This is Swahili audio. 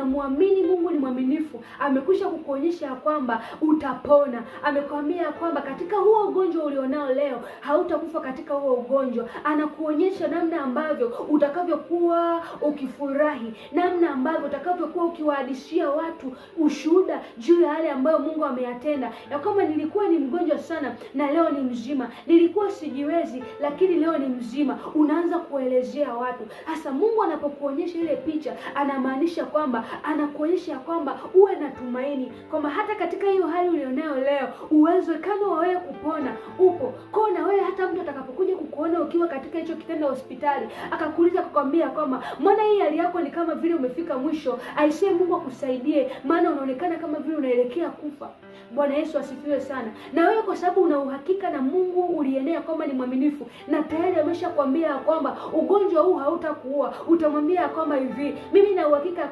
unamwamini Mungu ni mwaminifu, amekwisha kukuonyesha ya kwamba utapona. Amekwambia ya kwamba katika huo ugonjwa ulionao leo hautakufa katika huo ugonjwa. Anakuonyesha namna ambavyo utakavyokuwa ukifurahi, namna ambavyo utakavyokuwa ukiwahadishia watu ushuhuda juu ya yale ambayo Mungu ameyatenda, ya kwamba nilikuwa ni mgonjwa sana na leo ni mzima, nilikuwa sijiwezi lakini leo ni mzima. Unaanza kuelezea watu. Hasa Mungu anapokuonyesha ile picha, anamaanisha kwamba anakuonyesha kwamba uwe na tumaini, kwamba hata katika hiyo hali ulionayo leo uwezekano wa wewe kupona upo. Kwa na wewe hata mtu atakapokuja kukuona ukiwa katika hicho kitanda hospitali, akakuuliza kukwambia kwamba mbona hii hali yako ni kama vile umefika mwisho, aisee, Mungu akusaidie maana unaonekana kama vile unaelekea kufa. Bwana Yesu asifiwe sana. Na wewe kwa sababu una uhakika na Mungu ulienea kwamba ni mwaminifu, na tayari ameshakwambia kwamba ugonjwa huu hautakuua, utamwambia kwamba hivi, mimi na uhakika